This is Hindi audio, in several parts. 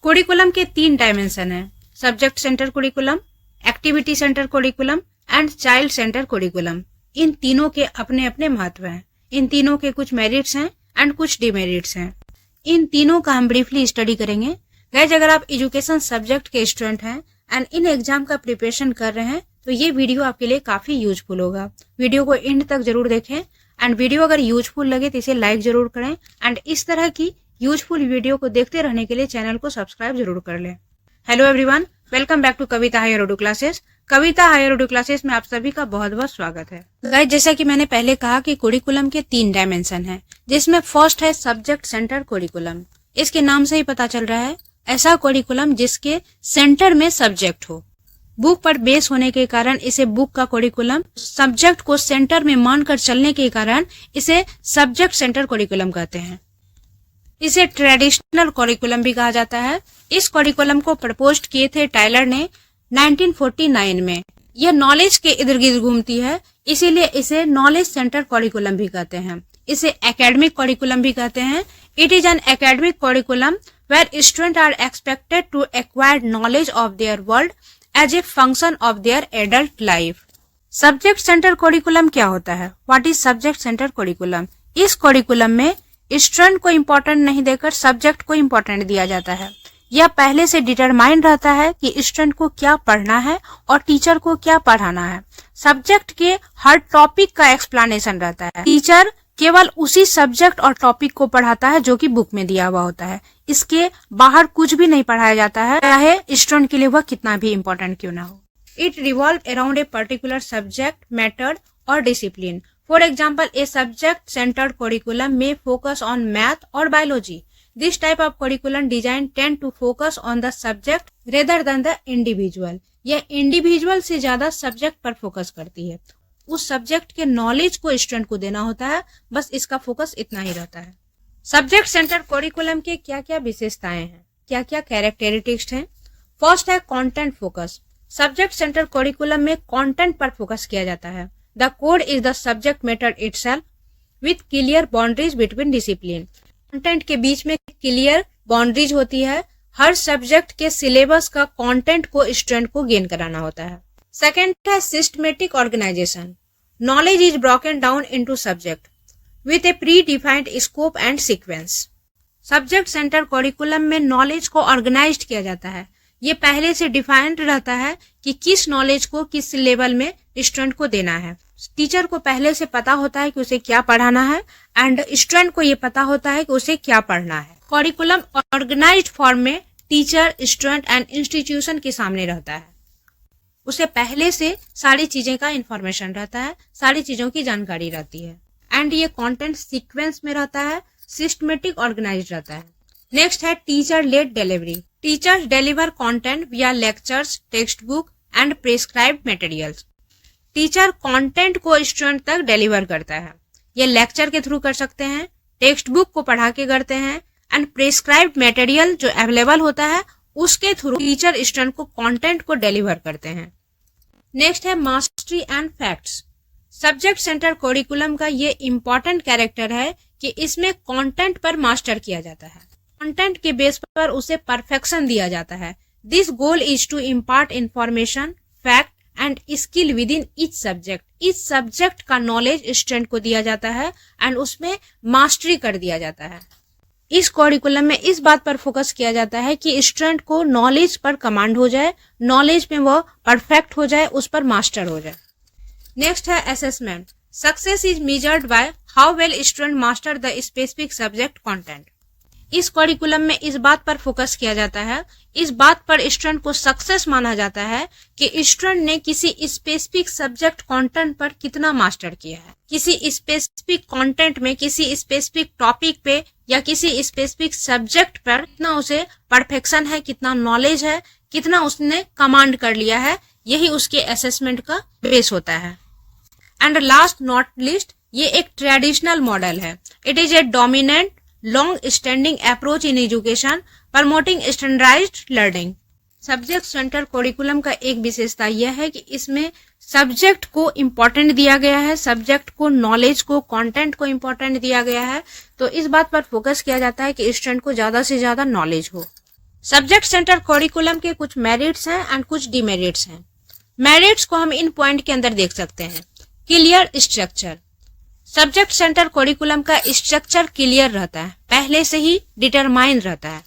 कुरिकुलम के 3 डायमेंशन हैं, subject centre curriculum, activity centre curriculum and child centre curriculum. इन तीनों के अपने अपने महत्व हैं। इन तीनों के कुछ मेरिट्स हैं एंड कुछ डिमेरिट्स हैं। इन तीनों का हम ब्रीफली स्टडी करेंगे। गाइस, अगर आप एजुकेशन सब्जेक्ट के स्टूडेंट हैं एंड इन एग्जाम का प्रिपरेशन कर रहे हैं तो ये वीडियो आपके लिए काफी यूजफुल होगा। वीडियो को एंड तक जरूर देखें एंड वीडियो अगर यूजफुल लगे तो इसे लाइक जरूर करें एंड इस तरह की यूजफुल वीडियो को देखते रहने के लिए चैनल को सब्सक्राइब जरूर कर लें। Hello everyone, welcome back to Kavita higher audio classes. Kavita higher audio classes में आप सभी का बहुत बहुत स्वागत है। गाइस, जैसा कि मैंने पहले कहा कि कुरिकुलम के 3 डायमेंशन हैं, जिसमें फर्स्ट है सब्जेक्ट सेंटर कुरिकुलम। इसके नाम से ही पता चल रहा है, ऐसा कुरिकुलम जिसके सेंटर में सब्जेक्ट हो। बुक पर बेस होने के कारण इसे बुक का कुरिकुलम, सब्जेक्ट को सेंटर में मानकर चलने के कारण इसे सब्जेक्ट सेंटर कुरिकुलम कहते हैं। इसे ट्रेडिशनल कुरिकुलम भी कहा जाता है। इस कुरिकुलम को प्रपोज किए थे टायलर ने 1949 में। यह नॉलेज के इर्द गिर्द घूमती है, इसीलिए इसे नॉलेज सेंटर कुरिकुलम भी कहते हैं। इसे एकेडमिक कुरिकुलम भी कहते हैं। It is an academic curriculum where student are expected to acquire knowledge of their world as a function of their adult life. Subject centre curriculum क्या होता है? What is subject centre curriculum? इस कुरिकुलम में स्टूडेंट को इम्पोर्टेंट नहीं देकर सब्जेक्ट को इम्पोर्टेंट दिया जाता है। यह पहले से डिटरमाइन रहता है कि स्टूडेंट को क्या पढ़ना है और टीचर को क्या पढ़ाना है। सब्जेक्ट के हर टॉपिक का एक्सप्लेनेशन रहता है। टीचर केवल उसी सब्जेक्ट और टॉपिक को पढ़ाता है जो कि बुक में दिया हुआ होता है। इसके बाहर कुछ भी नहीं पढ़ाया जाता है, चाहे स्टूडेंट के लिए वह कितना भी इम्पोर्टेंट क्यों ना हो। It revolve around a particular subject, method और discipline. For example, a subject-centered curriculum may focus on math or biology. This type of curriculum design tend to focus on the subject rather than the individual. यह इंडिविजुअल से ज्यादा सब्जेक्ट पर फोकस करती है। उस सब्जेक्ट के नॉलेज को स्टूडेंट को देना होता है, बस इसका फोकस इतना ही रहता है। सब्जेक्ट सेंटर कुरिकुलम के क्या क्या विशेषताएं हैं, क्या क्या कैरेक्टरिस्टिक्स हैं? फर्स्ट है content focus. Subject centre curriculum में कंटेंट पर फोकस किया जाता है। The code is the subject matter itself with clear boundaries between discipline. Content के बीच में क्लियर बाउंड्रीज होती है। हर सब्जेक्ट के सिलेबस का कंटेंट को स्टूडेंट को गेन कराना होता है। सेकेंड है systematic organisation. Knowledge is broken down into subject with a predefined scope and sequence. Subject centre curriculum में नॉलेज को ऑर्गेनाइज्ड किया जाता है। ये पहले से डिफाइंड रहता है कि किस नॉलेज को किस लेवल में स्टूडेंट को देना है। टीचर को पहले से पता होता है कि उसे क्या पढ़ाना है एंड स्टूडेंट को ये पता होता है कि उसे क्या पढ़ना है। कुरिकुलम ऑर्गेनाइज्ड फॉर्म में टीचर, स्टूडेंट एंड इंस्टीट्यूशन के सामने रहता है। उसे पहले से सारी चीजें का इंफॉर्मेशन रहता है, सारी चीजों की जानकारी रहती है एंड ये कंटेंट सीक्वेंस में रहता है, सिस्टमेटिक ऑर्गेनाइज्ड रहता है। नेक्स्ट है teacher led delivery. Teachers deliver content via lectures, text book and prescribed materials. Teacher content को स्टूडेंट तक डिलीवर करता है। ये लेक्चर के थ्रू कर सकते हैं, टेक्स्ट बुक को पढ़ा के करते हैं एंड प्रिस्क्राइब्ड मटेरियल जो अवेलेबल होता है उसके थ्रू टीचर स्टूडेंट को कंटेंट को डिलीवर करते हैं। नेक्स्ट है mastery and facts. Subject centre curriculum का ये इम्पोर्टेंट कैरेक्टर है कि इसमें कंटेंट पर मास्टर किया जाता है। कंटेंट के बेस पर उसे परफेक्शन दिया जाता है। This goal is to impart information, fact and skill within each subject. इस सब्जेक्ट का नॉलेज स्टूडेंट को दिया जाता है एंड उसमें मास्टरी कर दिया जाता है। इस कुरिकुलम में इस बात पर फोकस किया जाता है कि स्टूडेंट को नॉलेज पर कमांड हो जाए, नॉलेज में वह परफेक्ट हो जाए, उस पर मास्टर हो जाए। नेक्स्ट है assessment. Success is measured by how well student master the specific subject content. इस कुरिकुलम में इस बात पर फोकस किया जाता है, इस बात पर स्टूडेंट को सक्सेस माना जाता है कि स्टूडेंट ने किसी स्पेसिफिक सब्जेक्ट कंटेंट पर कितना मास्टर किया है। किसी स्पेसिफिक कंटेंट में, किसी स्पेसिफिक टॉपिक पे या किसी स्पेसिफिक सब्जेक्ट पर कितना उसे परफेक्शन है, कितना नॉलेज है, कितना उसने कमांड कर लिया है, यही उसके असेसमेंट का बेस होता है। एंड लास्ट नॉट लीस्ट, ये एक ट्रेडिशनल मॉडल है। It is a dominant long standing approach in education promoting standardised learning. Subject centre curriculum का एक विशेषता यह है कि इसमें सब्जेक्ट को इम्पोर्टेंट दिया गया है, सब्जेक्ट को, नॉलेज को, कंटेंट को इम्पोर्टेंट दिया गया है। तो इस बात पर फोकस किया जाता है कि स्टूडेंट को ज्यादा से ज्यादा नॉलेज हो। सब्जेक्ट सेंटर करिकुलम के कुछ मेरिट्स हैं एंड कुछ डिमेरिट्स हैं। मेरिट्स को हम इन पॉइंट के अंदर देख सकते हैं। Clear structure, subject centre curriculum का स्ट्रक्चर क्लियर रहता है, पहले से ही डिटरमाइन रहता है।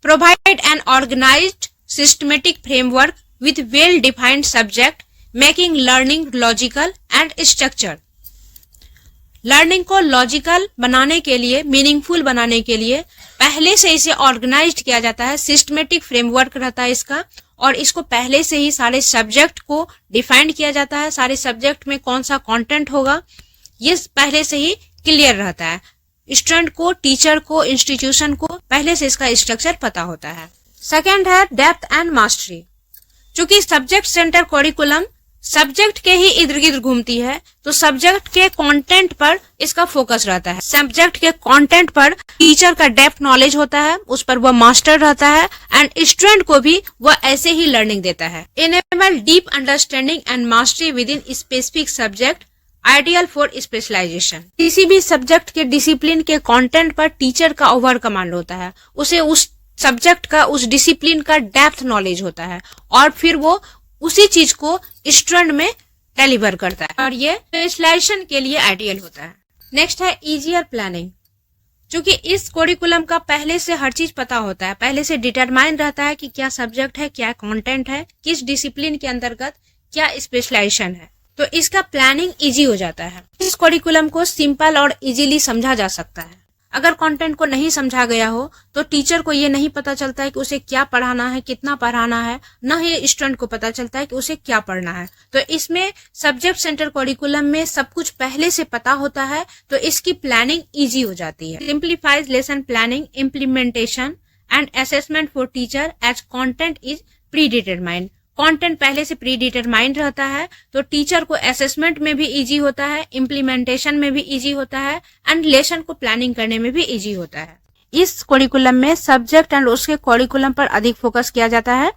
Provide an organised systematic framework with well defined subject making learning logical and structured. Learning को लॉजिकल बनाने के लिए, मीनिंगफुल बनाने के लिए पहले से इसे ऑर्गेनाइज्ड किया जाता है। सिस्टमेटिक फ्रेमवर्क रहता है इसका, और इसको पहले से ही सारे सब्जेक्ट को डिफाइंड किया जाता है। सारे सब्जेक्ट में कौन सा कंटेंट होगा ये पहले से ही क्लियर रहता है। स्टूडेंट को, टीचर को, इंस्टीट्यूशन को पहले से इसका स्ट्रक्चर पता होता है। सेकेंड है डेप्थ एंड मास्टरी। चूंकि सब्जेक्ट सेंटर करिकुलम सब्जेक्ट के ही इर्द गिर्द घूमती है, तो सब्जेक्ट के कंटेंट पर इसका फोकस रहता है। सब्जेक्ट के कंटेंट पर टीचर का डेप्थ नॉलेज होता है, उस पर वह मास्टर रहता है, एंड स्टूडेंट को भी वह ऐसे ही लर्निंग देता है। Enable deep understanding and mastery within specific subject, ideal for specialisation. किसी भी सब्जेक्ट के डिसिप्लिन के कंटेंट पर टीचर का ओवर कमांड होता है, उसे उस सब्जेक्ट का, उस डिसिप्लिन का डेप्थ नॉलेज होता है, और फिर वो उसी चीज को स्टूडेंट में डिलीवर करता है, और ये स्पेशलाइजेशन के लिए आइडियल होता है। नेक्स्ट है इजियर प्लानिंग। क्योंकि इस करिकुलम का पहले से हर चीज पता होता है, पहले से डिटरमाइन रहता है कि क्या सब्जेक्ट है, क्या कंटेंट है, किस डिसिप्लिन के अंतर्गत क्या स्पेशलाइजेशन है, तो इसका प्लानिंग इजी हो जाता है। इस करिकुलम को सिंपल और इजीली समझा जा सकता है। अगर कंटेंट को नहीं समझा गया हो तो टीचर को ये नहीं पता चलता है कि उसे क्या पढ़ाना है, कितना पढ़ाना है, न ही स्टूडेंट को पता चलता है कि उसे क्या पढ़ना है। तो इसमें सब्जेक्ट सेंटर करिकुलम में सब कुछ पहले से पता होता है, तो इसकी प्लानिंग इजी हो जाती है। Simplifies lesson planning, implementation and assessment for teacher as content is predetermined. Content पहले से प्री डिटरमाइंड रहता है, तो टीचर को असेसमेंट में भी इजी होता है, इम्प्लीमेंटेशन में भी इजी होता है, एंड लेसन को प्लानिंग करने में भी इजी होता है। इस करिकुलम में सब्जेक्ट एंड उसके करिकुलम पर अधिक फोकस किया जाता है,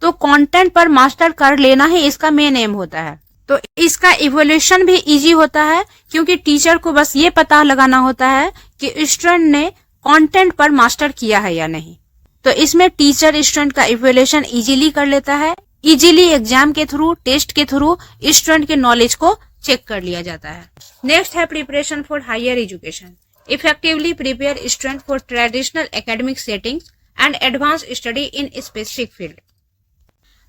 तो कंटेंट पर मास्टर कर लेना ही इसका मेन एम होता है। तो इसका इवोल्यूशन भी इजी होता है, क्योंकि टीचर को बस ये पता लगाना होता है कि स्टूडेंट ने कंटेंट पर मास्टर किया है या नहीं। तो इसमें टीचर स्टूडेंट का इवोल्यूशन इजीली कर लेता है। इजीली एग्जाम के थ्रू, टेस्ट के थ्रू स्टूडेंट के नॉलेज को चेक कर लिया जाता है। नेक्स्ट है preparation for higher education. Effectively prepare student for traditional academic settings and advance study in specific field.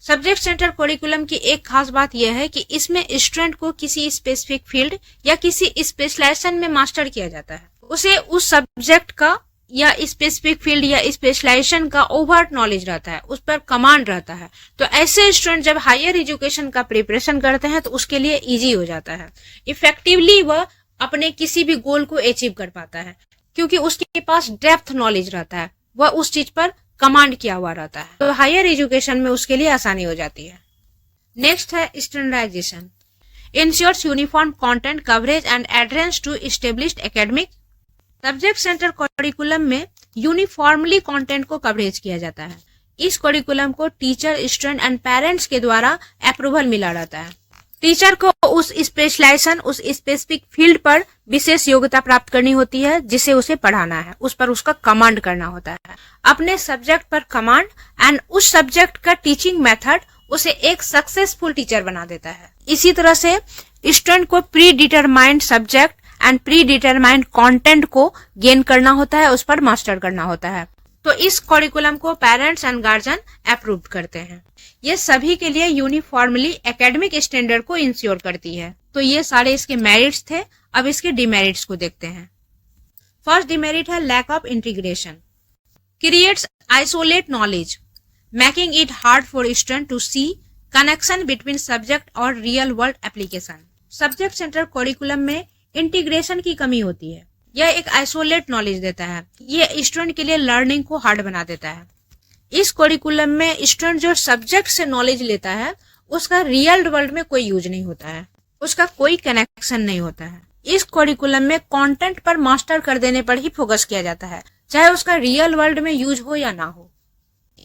Subject centre curriculum की एक खास बात यह है कि इसमें स्टूडेंट को किसी स्पेसिफिक फील्ड या किसी स्पेशलाइजेशन में मास्टर किया जाता है। उसे उस सब्जेक्ट का या स्पेसिफिक फील्ड या स्पेशलाइजेशन का ओवर नॉलेज रहता है, उस पर कमांड रहता है। तो ऐसे स्टूडेंट जब हायर एजुकेशन का प्रिपरेशन करते हैं तो उसके लिए इजी हो जाता है। इफेक्टिवली वह अपने किसी भी गोल को अचीव कर पाता है, क्योंकि उसके पास डेप्थ नॉलेज रहता है, वह उस चीज पर कमांड किया हुआ रहता है। तो हायर एजुकेशन में उसके लिए आसानी हो जाती है। नेक्स्ट है standardisation. Ensures uniform content coverage and adherence to established academic. Subject centre curriculum में यूनिफॉर्मली कंटेंट को कवरेज किया जाता है। इस करिकुलम को टीचर, स्टूडेंट एंड पेरेंट्स के द्वारा अप्रूवल मिला रहता है। टीचर को उस स्पेशलाइजेशन, उस स्पेसिफिक फील्ड पर विशेष योग्यता प्राप्त करनी होती है जिसे उसे पढ़ाना है, उस पर उसका कमांड करना होता है। अपने सब्जेक्ट पर कमांड एंड उस सब्जेक्ट का टीचिंग मेथड उसे एक सक्सेसफुल टीचर बना देता है। इसी तरह से स्टूडेंट को pre determined subject and pre determined content को गेन करना होता है, उस पर मास्टर करना होता है। तो इस करिकुलम को पेरेंट्स एंड गार्जियन अप्रूव करते हैं। ये सभी के लिए यूनिफॉर्मली एकेडमिक स्टैंडर्ड को इंश्योर करती है। तो ये सारे इसके मेरिट्स थे। अब इसके डिमेरिट्स को देखते हैं। फर्स्ट डिमेरिट है lack of integration. Creates isolate knowledge, making it hard for student to see connection between subject और real world application. Subject centre curriculum में इंटीग्रेशन की कमी होती है। यह एक आइसोलेट नॉलेज देता है। यह स्टूडेंट के लिए लर्निंग को हार्ड बना देता है। इस करिकुलम में स्टूडेंट जो सब्जेक्ट से नॉलेज लेता है उसका रियल वर्ल्ड में कोई यूज नहीं होता है, उसका कोई कनेक्शन नहीं होता है। इस करिकुलम में कंटेंट पर मास्टर कर देने पर ही फोकस किया जाता है, चाहे उसका रियल वर्ल्ड में यूज हो या ना हो।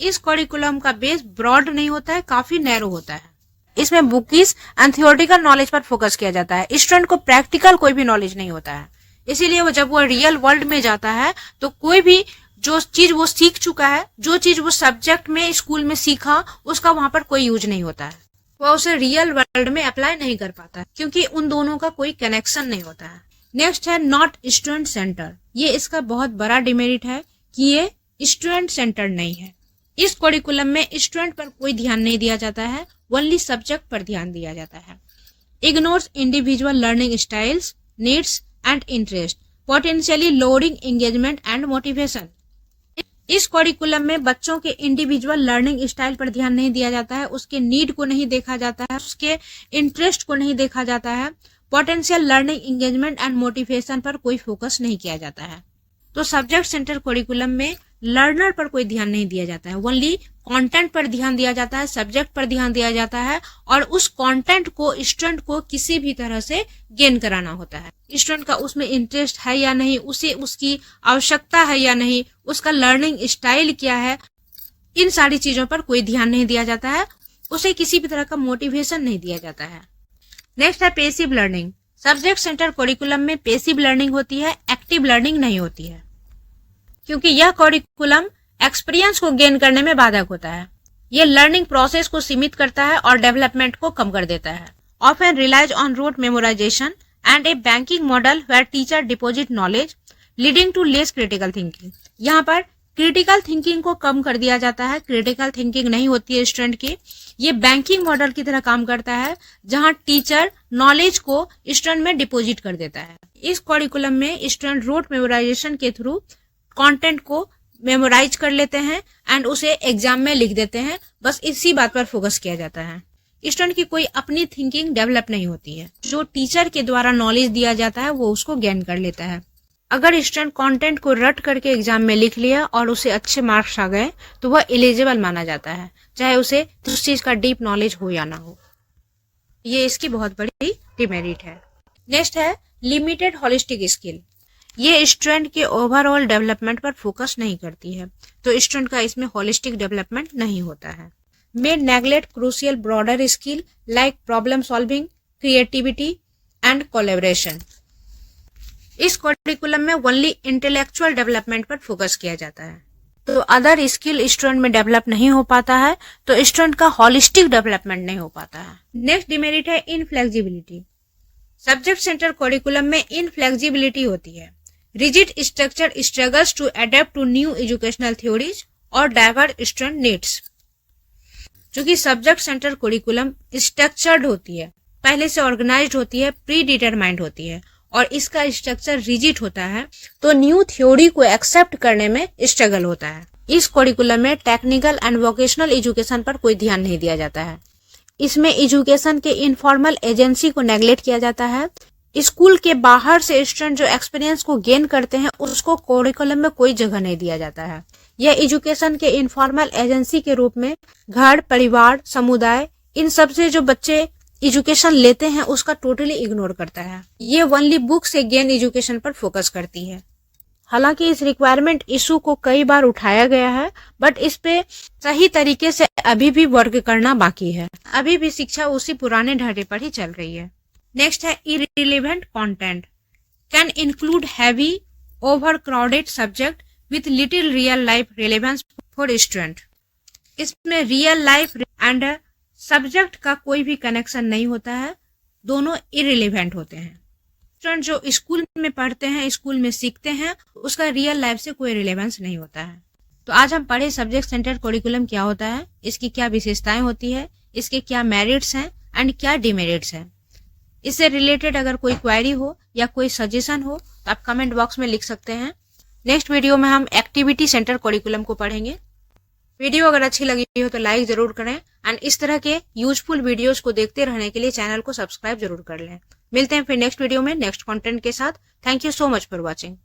इस करिकुलम का बेस ब्रॉड नहीं होता है, काफी नैरो होता है। इसमें बुकिश एंड थियोरेटिकल नॉलेज पर फोकस किया जाता है। स्टूडेंट को प्रैक्टिकल कोई भी नॉलेज नहीं होता है, इसीलिए जब वो रियल वर्ल्ड में जाता है तो कोई भी जो चीज वो सीख चुका है, जो चीज वो सब्जेक्ट में स्कूल में सीखा, उसका वहां पर कोई यूज नहीं होता है, वह उसे रियल वर्ल्ड में अप्लाई नहीं कर पाता है, क्योंकि उन दोनों का कोई कनेक्शन नहीं होता है। नेक्स्ट है नॉट स्टूडेंट सेंटर। ये इसका बहुत बड़ा डिमेरिट है कि ये स्टूडेंट सेंटर नहीं है। इस करिकुलम में स्टूडेंट पर कोई ध्यान नहीं दिया जाता है, ओनली सब्जेक्ट पर ध्यान दिया जाता है। Ignores individual learning styles, needs and interest, potentially lowering engagement and motivation. इस करिकुलम में बच्चों के इंडिविजुअल लर्निंग स्टाइल पर ध्यान नहीं दिया जाता है, उसके नीड को नहीं देखा जाता है, उसके इंटरेस्ट को नहीं देखा जाता है, potential learning engagement and motivation पर कोई फोकस नहीं किया जाता है। तो सब्जेक्ट सेंटर करिकुलम में लर्नर पर कोई ध्यान नहीं दिया जाता है, ओनली कंटेंट पर ध्यान दिया जाता है, सब्जेक्ट पर ध्यान दिया जाता है, और उस कंटेंट को स्टूडेंट को किसी भी तरह से गेन कराना होता है। स्टूडेंट का उसमें इंटरेस्ट है या नहीं, उसे उसकी आवश्यकता है या नहीं, उसका लर्निंग स्टाइल क्या है, इन सारी चीजों पर कोई ध्यान नहीं दिया जाता है, उसे किसी भी तरह का मोटिवेशन नहीं दिया जाता है। नेक्स्ट है passive learning. Subject centre curriculum में पेसिव लर्निंग होती है, एक्टिव लर्निंग नहीं होती है, क्योंकि यह करिकुलम एक्सपीरियंस को गेन करने में बाधक होता है। यह लर्निंग प्रोसेस को सीमित करता है और डेवलपमेंट को कम कर देता है। Often relies on rote memorisation and a banking model where teacher deposit knowledge leading to less critical thinking. यहाँ पर क्रिटिकल थिंकिंग को कम कर दिया जाता है, क्रिटिकल थिंकिंग नहीं होती है स्टूडेंट की। ये बैंकिंग मॉडल की तरह काम करता है, जहां टीचर नॉलेज को स्टूडेंट में डिपॉजिट कर देता है। इस करिकुलम में स्टूडेंट रोट मेमोराइजेशन के थ्रू कंटेंट को मेमोराइज कर लेते हैं एंड उसे एग्जाम में लिख देते हैं, बस इसी बात पर फोकस किया जाता है। स्टूडेंट की कोई अपनी थिंकिंग डेवलप नहीं होती है, जो टीचर के द्वारा नॉलेज दिया जाता है वो उसको गेन कर लेता है। अगर स्टूडेंट कंटेंट को रट करके एग्जाम में लिख लिया और उसे अच्छे मार्क्स आ गए तो वह एलिजिबल माना जाता है, चाहे उसे उस चीज का डीप नॉलेज हो या ना हो। ये इसकी बहुत बड़ी डिमेरिट है। नेक्स्ट है लिमिटेड होलिस्टिक स्किल। ये स्टूडेंट के ओवरऑल डेवलपमेंट पर फोकस नहीं करती है, तो स्टूडेंट का इसमें होलिस्टिक डेवलपमेंट नहीं होता है। May neglect crucial broader skill like problem solving, creativity and collaboration. इस करिकुलम में ओनली इंटेलेक्चुअल डेवलपमेंट पर फोकस किया जाता है, तो अदर स्किल स्टूडेंट में डेवलप नहीं हो पाता है, तो स्टूडेंट का होलिस्टिक डेवलपमेंट नहीं हो पाता है। नेक्स्ट डिमेरिट है इनफ्लेक्सिबिलिटी। सब्जेक्ट सेंटर करिकुलम में इनफ्लेक्सिबिलिटी होती है। Rigid structure struggles to adapt to new educational theories और डाइवर्स स्टूडेंट नीड्स। क्योंकि सब्जेक्ट सेंटर करिकुलम स्ट्रक्चर्ड होती है, पहले से ऑर्गेनाइज्ड होती है, प्री डिटरमाइंड होती है, और इसका स्ट्रक्चर रिजिड होता है, तो न्यू थ्योरी को एक्सेप्ट करने में स्ट्रगल होता है। इस करिकुलम में टेक्निकल एंड वोकेशनल एजुकेशन पर कोई ध्यान नहीं दिया जाता है। इसमें एजुकेशन के इनफॉर्मल एजेंसी को नेग्लेक्ट किया जाता है। स्कूल के बाहर से स्टूडेंट जो एक्सपीरियंस को गेन करते हैं उसको करिकुलम में कोई जगह नहीं दिया जाता है। यह एजुकेशन के इनफॉर्मल एजेंसी के रूप में घर, परिवार, समुदाय, इन सब से जो बच्चे एजुकेशन लेते हैं उसका टोटली इग्नोर करता है। ये ओनली बुक से गेन एजुकेशन पर फोकस करती है। हालांकि इस रिक्वायरमेंट इशू को कई बार उठाया गया है, बट इस पे सही तरीके से अभी भी वर्क करना बाकी है। अभी भी शिक्षा उसी पुराने ढांचे पर ही चल रही है। नेक्स्ट है irrelevant content can include heavy overcrowded subject with little real life relevance for student. इसमें रियल लाइफ एंड सब्जेक्ट का कोई भी कनेक्शन नहीं होता है, दोनों इररिलेवेंट होते हैं। स्टूडेंट जो स्कूल में पढ़ते हैं, स्कूल में सीखते हैं, उसका रियल लाइफ से कोई रिलेवेंस नहीं होता है। तो आज हम पढ़े सब्जेक्ट सेंटर करिकुलम क्या होता है, इसकी क्या विशेषताएं होती है, इसके क्या मेरिट्स हैं एंड क्या डिमेरिट्स हैं। इससे रिलेटेड अगर कोई क्वेरी हो या कोई सजेशन हो तो आप कमेंट बॉक्स में लिख सकते हैं। नेक्स्ट वीडियो में हम एक्टिविटी सेंटर करिकुलम को पढ़ेंगे। वीडियो अगर अच्छी लगी हो तो लाइक जरूर करें एंड इस तरह के यूजफुल वीडियोस को देखते रहने के लिए चैनल को सब्सक्राइब जरूर कर लें। मिलते हैं फिर नेक्स्ट वीडियो में नेक्स्ट कंटेंट के साथ। Thank you so much for watching.